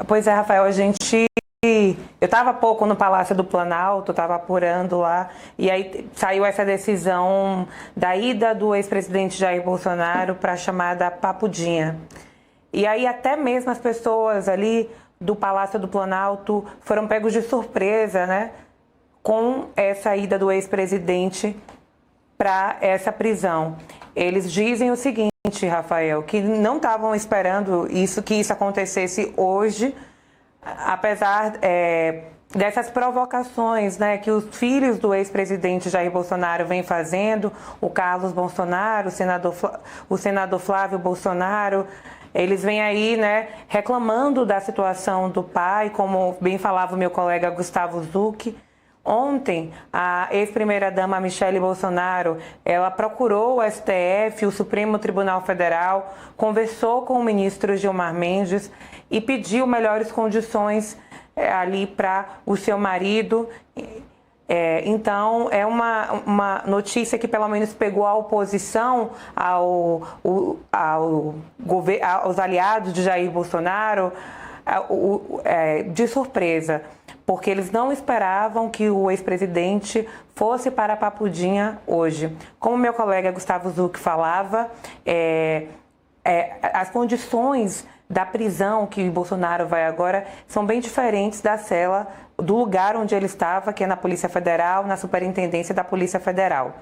Pois é, Rafael, eu estava há pouco no Palácio do Planalto, estava apurando lá, e aí saiu essa decisão da ida do ex-presidente Jair Bolsonaro para a chamada Papudinha. E aí até mesmo as pessoas ali do Palácio do Planalto foram pegos de surpresa, né, com essa ida do ex-presidente para essa prisão. Eles dizem o seguinte, Rafael, que não estavam esperando que isso acontecesse hoje, apesar dessas provocações, né, que os filhos do ex-presidente Jair Bolsonaro vêm fazendo, o Carlos Bolsonaro, o senador Flávio Bolsonaro, eles vêm aí, né, reclamando da situação do pai, como bem falava o meu colega Gustavo Zucchi. Ontem, a ex-primeira-dama Michele Bolsonaro, ela procurou o STF, o Supremo Tribunal Federal, conversou com o ministro Gilmar Mendes e pediu melhores condições ali para o seu marido. Então, é uma notícia que pelo menos pegou a oposição aos aliados de Jair Bolsonaro de surpresa, porque eles não esperavam que o ex-presidente fosse para a Papudinha hoje. Como meu colega Gustavo Zucchi falava, as condições da prisão que Bolsonaro vai agora são bem diferentes da cela, do lugar onde ele estava, que é na Polícia Federal, na Superintendência da Polícia Federal.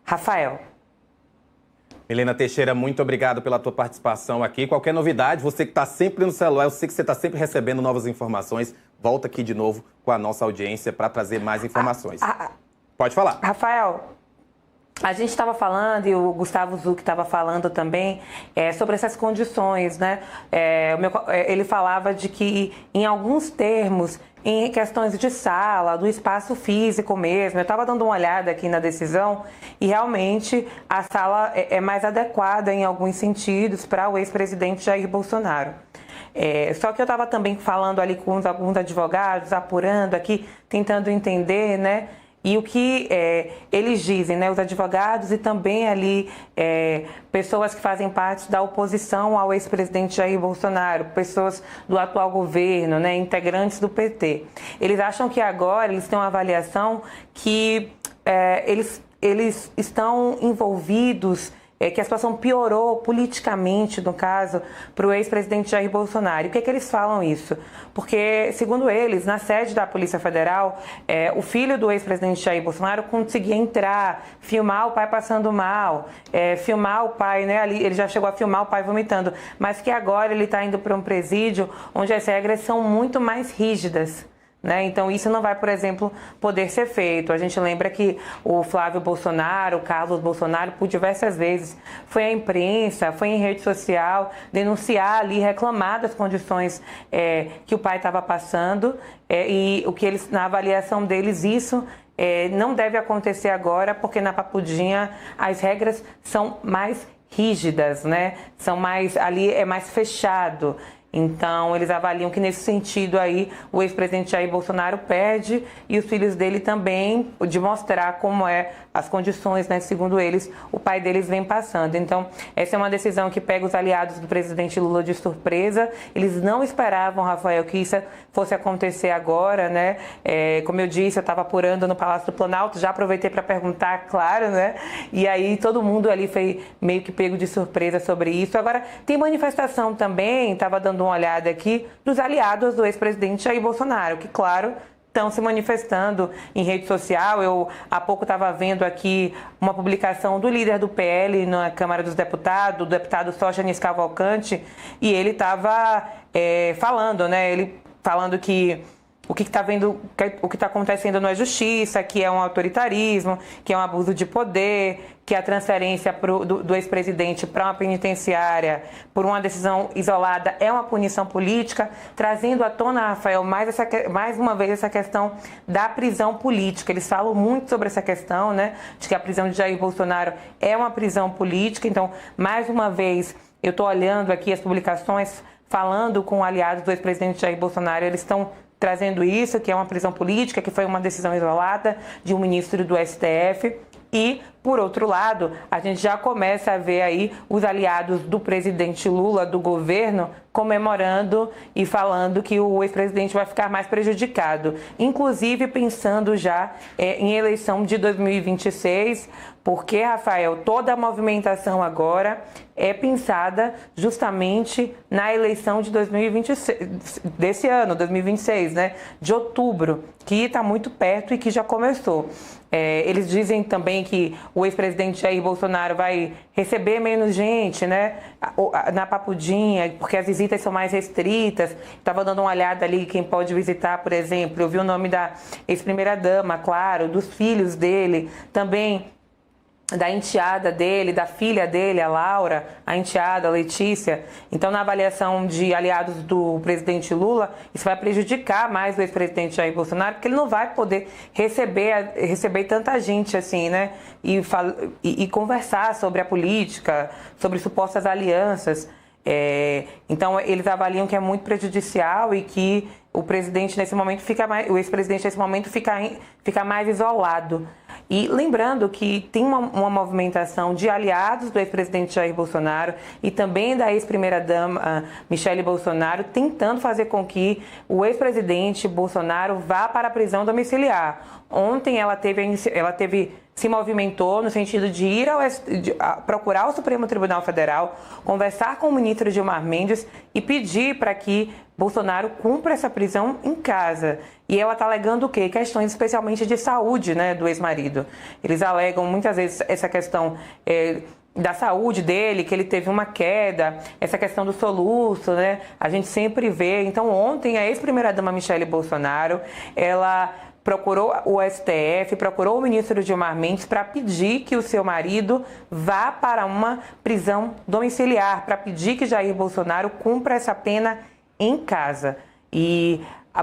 Rafael. Milena Teixeira, muito obrigado pela tua participação aqui. Qualquer novidade, você que está sempre no celular, eu sei que você está sempre recebendo novas informações, volta aqui de novo com a nossa audiência para trazer mais informações. Pode falar. Rafael, a gente estava falando, e o Gustavo Zucchi estava falando também, sobre essas condições, né? Ele falava de que, em alguns termos, em questões de sala, do espaço físico mesmo, eu estava dando uma olhada aqui na decisão e realmente a sala é mais adequada em alguns sentidos para o ex-presidente Jair Bolsonaro. Só que eu estava também falando ali com alguns advogados, apurando aqui, tentando entender, né? E o que eles dizem, né, os advogados e também ali pessoas que fazem parte da oposição ao ex-presidente Jair Bolsonaro, pessoas do atual governo, né, integrantes do PT. Eles acham que agora eles têm uma avaliação que eles estão envolvidos, que a situação piorou politicamente, no caso, para o ex-presidente Jair Bolsonaro. E por que eles falam isso? Porque, segundo eles, na sede da Polícia Federal, o filho do ex-presidente Jair Bolsonaro conseguia entrar, filmar o pai passando mal, filmar o pai, né, ali, ele já chegou a filmar o pai vomitando, mas que agora ele está indo para um presídio onde as regras são muito mais rígidas. Né? Então isso não vai, por exemplo, poder ser feito. A gente lembra que o Flávio Bolsonaro, o Carlos Bolsonaro, por diversas vezes foi à imprensa, foi em rede social denunciar ali, reclamar das condições que o pai estava passando, e o que eles, na avaliação deles, isso não deve acontecer agora, porque na Papudinha as regras são mais rígidas, né? São mais, ali é mais fechado. Então, eles avaliam que, nesse sentido aí, o ex-presidente Jair Bolsonaro perde e os filhos dele também, de mostrar como as condições, né, segundo eles, o pai deles vem passando. Então, essa é uma decisão que pega os aliados do presidente Lula de surpresa. Eles não esperavam, Rafael, que isso fosse acontecer agora, né? Como eu disse, eu estava apurando no Palácio do Planalto, já aproveitei para perguntar, claro, né? E aí todo mundo ali foi meio que pego de surpresa sobre isso. Agora, tem manifestação também, estava dando uma olhada aqui, dos aliados do ex-presidente Jair Bolsonaro, que, claro, estão se manifestando em rede social. Eu, há pouco, estava vendo aqui uma publicação do líder do PL na Câmara dos Deputados, o deputado Sóstenes Cavalcante, e ele estava falando, né? Ele falando que o que está acontecendo não é justiça, que é um autoritarismo, que é um abuso de poder, que a transferência do ex-presidente para uma penitenciária por uma decisão isolada é uma punição política, trazendo à tona, Rafael, mais uma vez essa questão da prisão política. Eles falam muito sobre essa questão, né, de que a prisão de Jair Bolsonaro é uma prisão política. Então, mais uma vez, eu estou olhando aqui as publicações, falando com aliados do ex-presidente Jair Bolsonaro, eles estão trazendo isso, que é uma prisão política, que foi uma decisão isolada de um ministro do STF. E Por outro lado, a gente já começa a ver aí os aliados do presidente Lula, do governo, comemorando e falando que o ex-presidente vai ficar mais prejudicado, inclusive pensando já em eleição de 2026, porque, Rafael, toda a movimentação agora é pensada justamente na eleição de 2026, desse ano, 2026, né, de outubro, que está muito perto e que já começou. Eles dizem também que o ex-presidente Jair Bolsonaro vai receber menos gente, né, na Papudinha, porque as visitas são mais restritas. Estava dando uma olhada ali quem pode visitar, por exemplo. Eu vi o nome da ex-primeira-dama, claro, dos filhos dele, também da enteada dele, da filha dele, a Laura, a enteada, a Letícia. Então, na avaliação de aliados do presidente Lula, isso vai prejudicar mais o ex-presidente Jair Bolsonaro, porque ele não vai poder receber tanta gente assim, né? E conversar sobre a política, sobre supostas alianças. Então, eles avaliam que é muito prejudicial e que o presidente nesse momento o ex-presidente nesse momento fica mais isolado. E lembrando que tem uma movimentação de aliados do ex-presidente Jair Bolsonaro e também da ex-primeira-dama Michele Bolsonaro, tentando fazer com que o ex-presidente Bolsonaro vá para a prisão domiciliar. Ontem ela se movimentou no sentido de ir procurar o Supremo Tribunal Federal, conversar com o ministro Gilmar Mendes e pedir para que Bolsonaro cumpra essa prisão em casa. E ela está alegando o quê? Questões especialmente de saúde, né, do ex-marido. Eles alegam muitas vezes essa questão da saúde dele, que ele teve uma queda, essa questão do soluço, né? A gente sempre vê. Então, ontem, a ex-primeira-dama Michele Bolsonaro, ela procurou o STF, procurou o ministro Gilmar Mendes para pedir que o seu marido vá para uma prisão domiciliar, para pedir que Jair Bolsonaro cumpra essa pena em casa.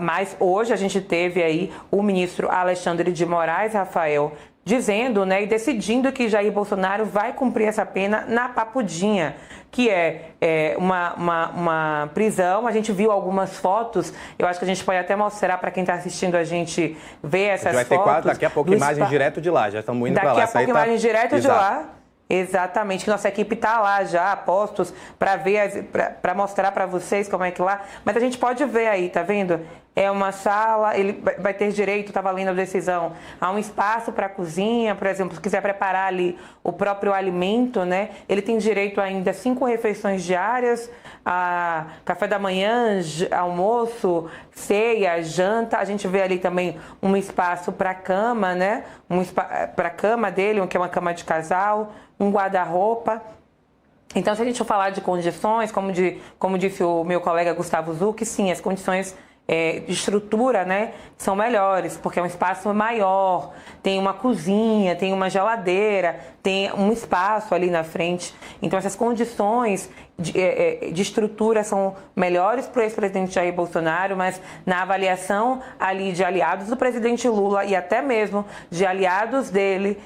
Mas hoje a gente teve aí o ministro Alexandre de Moraes, Rafael, dizendo, né, e decidindo que Jair Bolsonaro vai cumprir essa pena na Papudinha, que é uma prisão. A gente viu algumas fotos, eu acho que a gente pode até mostrar para quem está assistindo a gente ver essas fotos. Vai ter quase, daqui a pouco imagens direto de lá, já estamos indo para lá. Daqui a pouco imagens direto de lá. Exatamente, que nossa equipe está lá já, postos, para ver, para mostrar para vocês como é que lá. Mas a gente pode ver aí, tá vendo? É uma sala, ele vai ter direito, está valendo a decisão, a um espaço para cozinha, por exemplo, se quiser preparar ali o próprio alimento, né? Ele tem direito ainda a 5 refeições diárias, a café da manhã, almoço, ceia, janta. A gente vê ali também um espaço para cama, né? Para a cama dele, que é uma cama de casal, um guarda-roupa. Então, se a gente for falar de condições, como disse o meu colega Gustavo Zucchi, sim, as condições de estrutura, né, são melhores, porque é um espaço maior, tem uma cozinha, tem uma geladeira, tem um espaço ali na frente. Então, essas condições de estrutura são melhores para o ex-presidente Jair Bolsonaro, mas na avaliação ali de aliados do presidente Lula e até mesmo de aliados dele,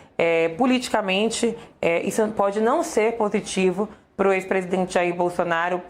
politicamente, isso pode não ser positivo para o ex-presidente Jair Bolsonaro.